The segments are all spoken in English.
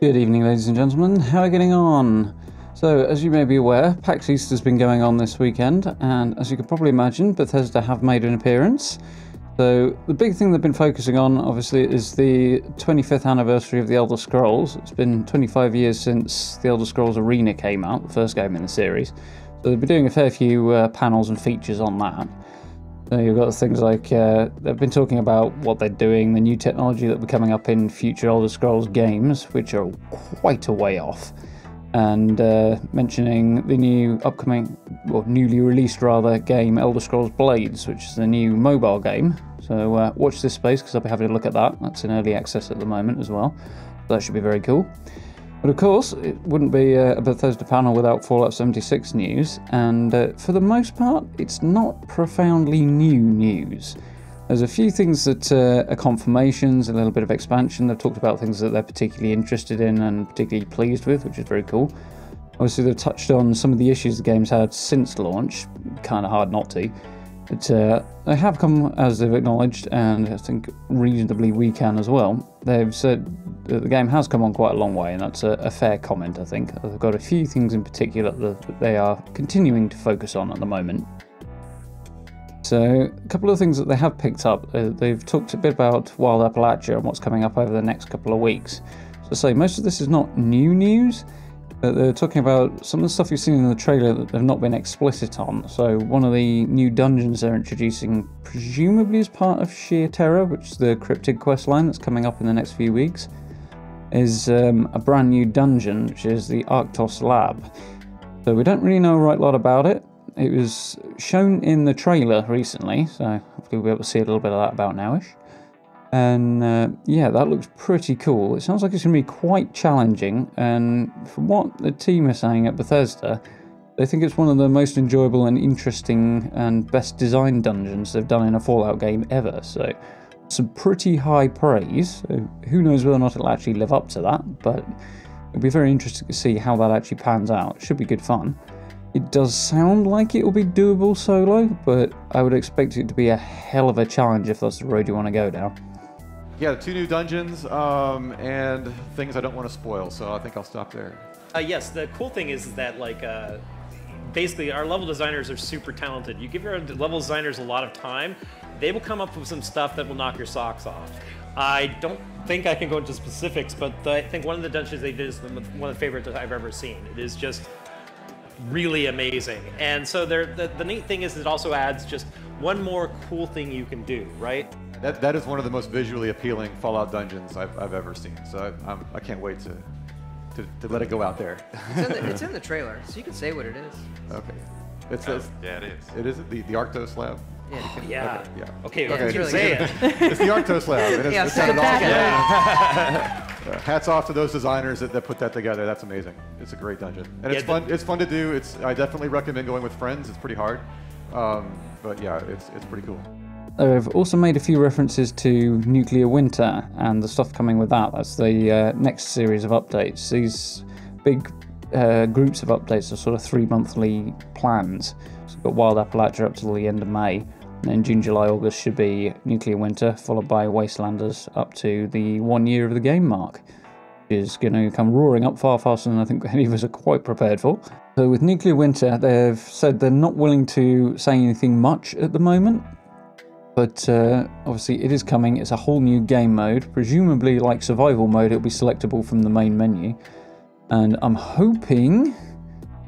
Good evening, ladies and gentlemen. How are you getting on? So, as you may be aware, Pax East has been going on this weekend, and as you can probably imagine, Bethesda have made an appearance. So, the big thing they've been focusing on, obviously, is the 25th anniversary of the Elder Scrolls. It's been 25 years since the Elder Scrolls Arena came out, the first game in the series. So, they've been doing a fair few panels and features on that. So you've got things like, they've been talking about what they're doing, the new technology that will be coming up in future Elder Scrolls games, which are quite a way off, and mentioning the new upcoming, or newly released rather, game Elder Scrolls Blades, which is the new mobile game. So watch this space, because I'll be having a look at that. That's in early access at the moment as well. So that should be very cool. But of course, it wouldn't be a Bethesda panel without Fallout 76 news, and for the most part, it's not profoundly new news. There's a few things that are confirmations, a little bit of expansion. They've talked about things that they're particularly interested in and particularly pleased with, which is very cool. Obviously, they've touched on some of the issues the game's had since launch, kind of hard not to. But they have come, as they've acknowledged, and I think reasonably we can as well. They've said that the game has come on quite a long way, and that's a fair comment, I think. They've got a few things in particular that they are continuing to focus on at the moment. So, a couple of things that they have picked up. They've talked a bit about Wild Appalachia and what's coming up over the next couple of weeks. So, say most of this is not new news. They're talking about some of the stuff you've seen in the trailer that they've not been explicit on. So one of the new dungeons they're introducing, presumably as part of Sheer Terror, which is the cryptid quest line that's coming up in the next few weeks, is a brand new dungeon, which is the Arctos Lab. So we don't really know a right lot about it. It was shown in the trailer recently, so hopefully we'll be able to see a little bit of that about nowish. And yeah, that looks pretty cool. It sounds like it's going to be quite challenging, and from what the team are saying at Bethesda, they think it's one of the most enjoyable and interesting and best designed dungeons they've done in a Fallout game ever. So some pretty high praise. So who knows whether or not it'll actually live up to that, but it'll be very interesting to see how that actually pans out. It should be good fun. It does sound like it will be doable solo, but I would expect it to be a hell of a challenge if that's the road you want to go down. Yeah, 2 new dungeons and things I don't want to spoil, so I think I'll stop there. Yes, the cool thing is that basically our level designers are super talented. You give your level designers a lot of time, they will come up with some stuff that will knock your socks off. I don't think I can go into specifics, but I think one of the dungeons they did is one of the favorites that I've ever seen. It is just really amazing. And so the neat thing is it also adds just one more cool thing you can do, right? That is one of the most visually appealing Fallout dungeons I've ever seen. So I can't wait to let it go out there. It's in the trailer, so you can say what it is. Okay. Yeah, it is. It is the Arctos Lab. Yeah. Yeah. Okay, yeah. Okay, Yeah, okay. really Say it. It's the Arctos Lab. Yeah, It's say it back. Hats off to those designers that put that together. That's amazing. It's a great dungeon, and Yeah, it's fun. It's fun to do. I definitely recommend going with friends. It's pretty hard, but yeah, it's pretty cool. They've also made a few references to Nuclear Winter and the stuff coming with that. That's the next series of updates. These big groups of updates are sort of 3-monthly plans. So we've got Wild Appalachia up till the end of May. And then June, July, August should be Nuclear Winter, followed by Wastelanders up to the 1 year of the game mark, which is going to come roaring up far faster than I think any of us are quite prepared for. So with Nuclear Winter, they've said they're not willing to say anything much at the moment. But obviously it is coming. It's a whole new game mode. Presumably, like survival mode, it'll be selectable from the main menu. And I'm hoping,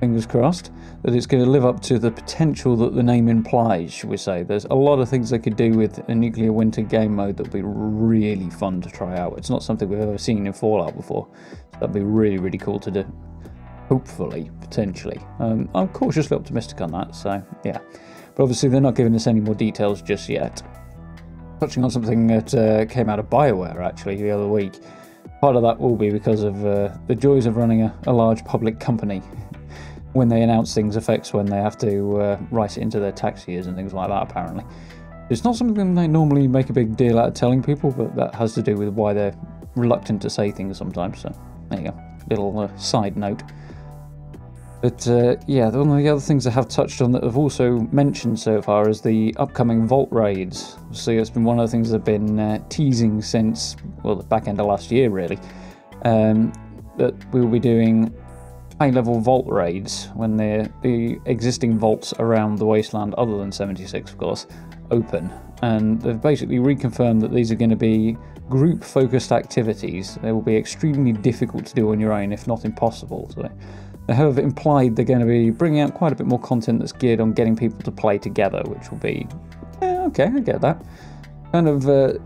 fingers crossed, that it's going to live up to the potential that the name implies, should we say. There's a lot of things they could do with a Nuclear Winter game mode that would be really fun to try out. It's not something we've ever seen in Fallout before. So that'd be really, really cool to do. Hopefully, potentially. I'm cautiously optimistic on that, so yeah. But obviously they're not giving us any more details just yet. Touching on something that came out of BioWare actually the other week. Part of that will be because of the joys of running a large public company. When they announce things affects when they have to write it into their tax years and things like that apparently. It's not something they normally make a big deal out of telling people, but that has to do with why they're reluctant to say things sometimes. So there you go, little side note. But yeah, one of the other things I have touched on that I've also mentioned so far is the upcoming Vault raids. So it's been one of the things I've been teasing since, well, the back end of last year really. that we will be doing high-level vault raids when the existing vaults around the wasteland, other than 76 of course, open. And they've basically reconfirmed that these are going to be group-focused activities. They will be extremely difficult to do on your own, if not impossible. So they have implied they're going to be bringing out quite a bit more content that's geared on getting people to play together, which will be, okay, I get that. Kind of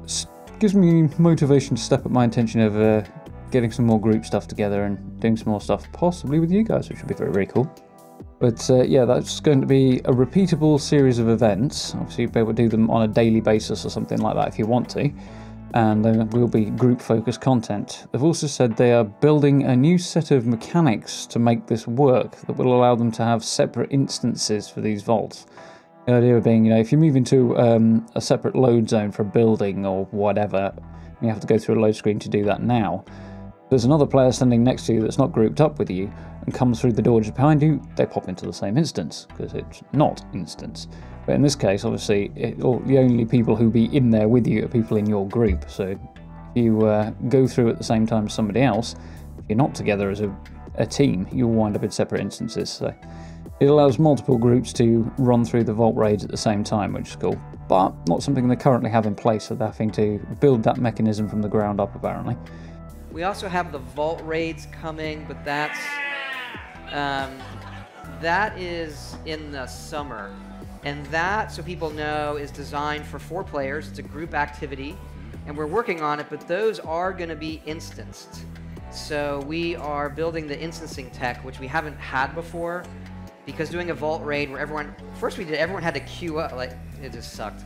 gives me motivation to step up my intention of getting some more group stuff together and doing some more stuff, possibly with you guys, which would be very, very cool. But yeah, that's going to be a repeatable series of events. Obviously, you'll be able to do them on a daily basis or something like that if you want to. And there will be group-focused content. They've also said they are building a new set of mechanics to make this work that will allow them to have separate instances for these vaults. The idea being, you know, if you move into a separate load zone for a building or whatever, you have to go through a load screen to do that now. There's another player standing next to you that's not grouped up with you and comes through the door just behind you, they pop into the same instance, because it's not instance. But in this case, obviously, the only people who be in there with you are people in your group. So if you go through at the same time as somebody else, if you're not together as a team, you'll wind up in separate instances. So it allows multiple groups to run through the vault raids at the same time, which is cool. But not something they currently have in place, so they're having to build that mechanism from the ground up, apparently. We also have the vault raids coming, but that is in the summer. And that, so people know, is designed for 4 players. It's a group activity, and we're working on it, but those are going to be instanced. So we are building the instancing tech, which we haven't had before, because doing a vault raid where everyone had to queue up, like, it just sucked.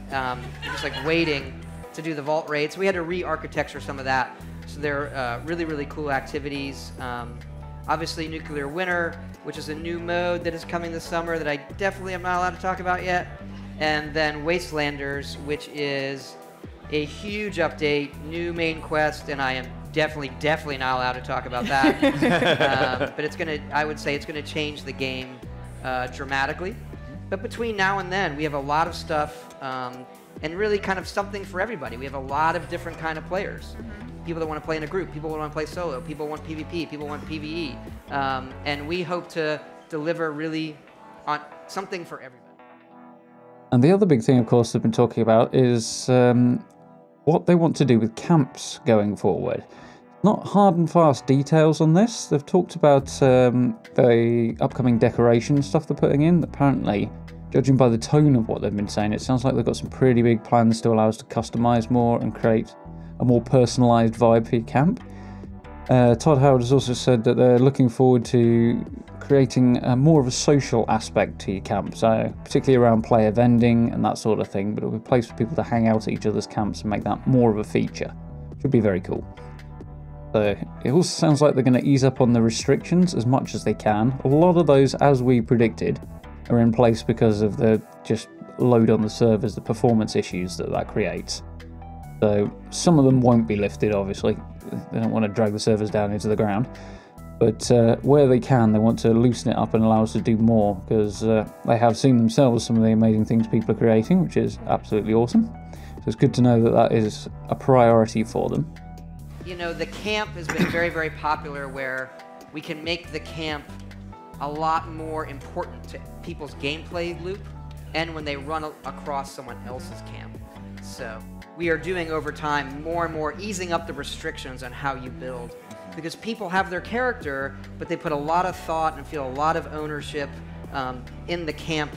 Just like waiting to do the vault raid. So we had to re-architecture some of that. So they're really, really cool activities. Obviously, Nuclear Winter, which is a new mode that is coming this summer that I definitely am not allowed to talk about yet. And then Wastelanders, which is a huge update, new main quest, and I am definitely not allowed to talk about that. But I would say it's gonna change the game dramatically. But between now and then, we have a lot of stuff, and really kind of something for everybody. We have a lot of different kind of players. People that want to play in a group, people that want to play solo, people want PvP, people want PvE. And we hope to deliver really on something for everybody. And the other big thing, of course, they've been talking about is what they want to do with camps going forward. Not hard and fast details on this. They've talked about the upcoming decoration stuff they're putting in. Apparently, judging by the tone of what they've been saying, it sounds like they've got some pretty big plans to allow us to customize more and create a more personalised vibe for your camp. Todd Howard has also said that they're looking forward to creating more of a social aspect to your camp, so particularly around player vending and that sort of thing, but it'll be a place for people to hang out at each other's camps and make that more of a feature. Should be very cool. So it also sounds like they're going to ease up on the restrictions as much as they can. A lot of those, as we predicted, are in place because of the just load on the servers, the performance issues that creates. So some of them won't be lifted, obviously. They don't want to drag the servers down into the ground. But where they can, they want to loosen it up and allow us to do more, because they have seen themselves some of the amazing things people are creating, which is absolutely awesome. So it's good to know that that is a priority for them. You know, the camp has been very, very popular, where we can make the camp a lot more important to people's gameplay loop and when they run across someone else's camp. So we are doing over time more and more easing up the restrictions on how you build, because people have their character, but they put a lot of thought and feel a lot of ownership in the camp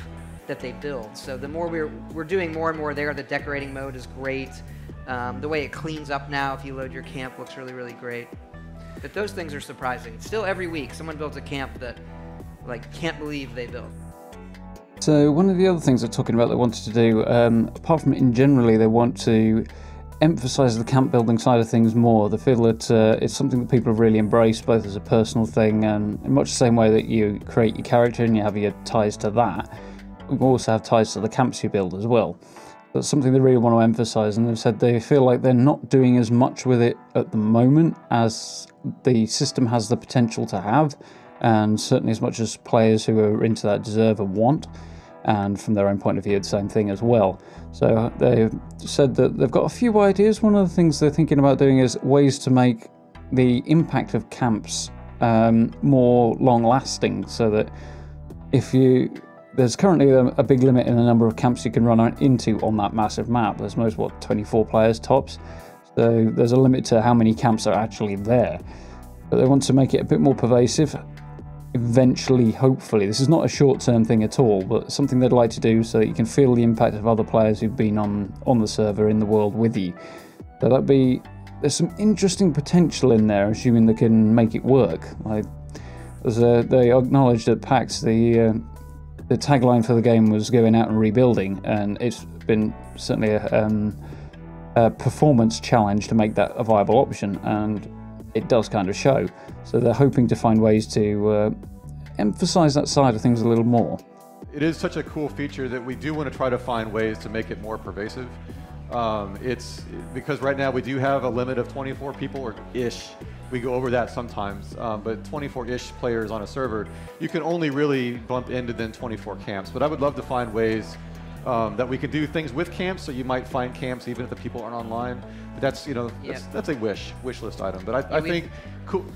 that they build. So the more we're doing more and more there. The decorating mode is great. The way it cleans up now if you load your camp looks really, really great. But those things are surprising. Still every week someone builds a camp that like can't believe they built. So one of the other things they're talking about they wanted to do, apart from in generally, they want to emphasise the camp building side of things more. They feel that it's something that people have really embraced, both as a personal thing and in much the same way that you create your character and you have your ties to that. We also have ties to the camps you build as well. That's something they really want to emphasise, and they've said they feel like they're not doing as much with it at the moment as the system has the potential to have, and certainly as much as players who are into that deserve and want, and from their own point of view, the same thing as well. So they've said that they've got a few ideas. One of the things they're thinking about doing is ways to make the impact of camps more long-lasting, so that there's currently a big limit in the number of camps you can run into on that massive map. There's 24 players tops, so there's a limit to how many camps are actually there. But they want to make it a bit more pervasive. Eventually, hopefully, this is not a short-term thing at all, but something they'd like to do so that you can feel the impact of other players who've been on the server in the world with you. So there's some interesting potential in there, assuming they can make it work. They acknowledged at PAX the tagline for the game was going out and rebuilding, and it's been certainly a performance challenge to make that a viable option, and it does kind of show. So they're hoping to find ways to emphasize that side of things a little more. It is such a cool feature that we do want to try to find ways to make it more pervasive. It's because right now we do have a limit of 24 people or ish. We go over that sometimes, but 24-ish players on a server, you can only really bump into then 24 camps. But I would love to find ways that we can do things with camps, so you might find camps even if the people aren't online. But that's, that's a wish list item. But I think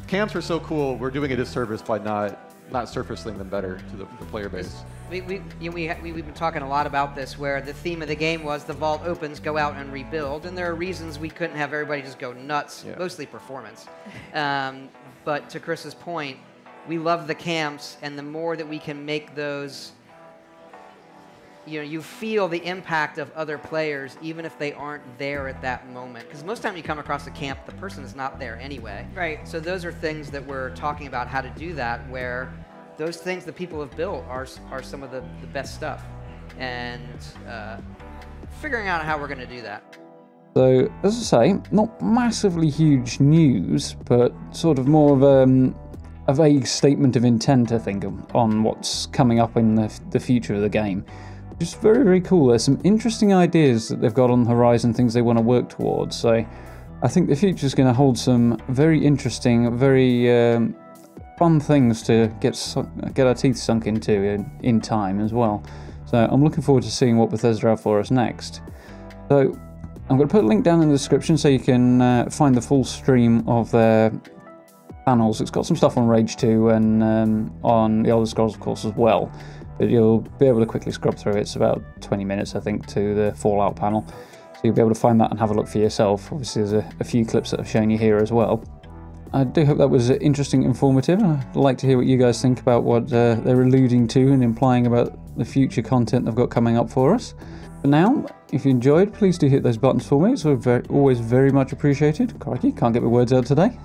camps are so cool. We're doing a disservice by not surfacing them better to the player base. We've been talking a lot about this, where the theme of the game was the vault opens, go out and rebuild, and there are reasons we couldn't have everybody just go nuts, mostly performance. But to Chris's point, we love the camps, and the more that we can make those, you feel the impact of other players, even if they aren't there at that moment. Because most time you come across a camp, the person is not there anyway. Right. So those are things that we're talking about how to do that, where those things that people have built are some of the best stuff. And figuring out how we're going to do that. So, as I say, not massively huge news, but sort of more of a vague statement of intent, I think, on what's coming up in the future of the game. Just very, very cool. There's some interesting ideas that they've got on the horizon, things they want to work towards. So I think the future is going to hold some very interesting, very fun things to get our teeth sunk into in time as well. So I'm looking forward to seeing what Bethesda have for us next. So I'm going to put a link down in the description so you can find the full stream of their panels. It's got some stuff on Rage 2 and on the Elder Scrolls, of course, as well. But you'll be able to quickly scrub through it. It's about 20 minutes, I think, to the Fallout panel. So you'll be able to find that and have a look for yourself. Obviously, there's a few clips that I've shown you here as well. I do hope that was interesting, informative. I'd like to hear what you guys think about what they're alluding to and implying about the future content they've got coming up for us. For now, if you enjoyed, please do hit those buttons for me. It's always very much appreciated. Crikey, can't get my words out today.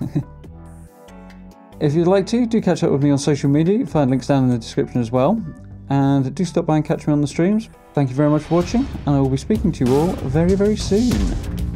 If you'd like to, do catch up with me on social media. You can find links down in the description as well. And do stop by and catch me on the streams. Thank you very much for watching, and I will be speaking to you all very, very soon.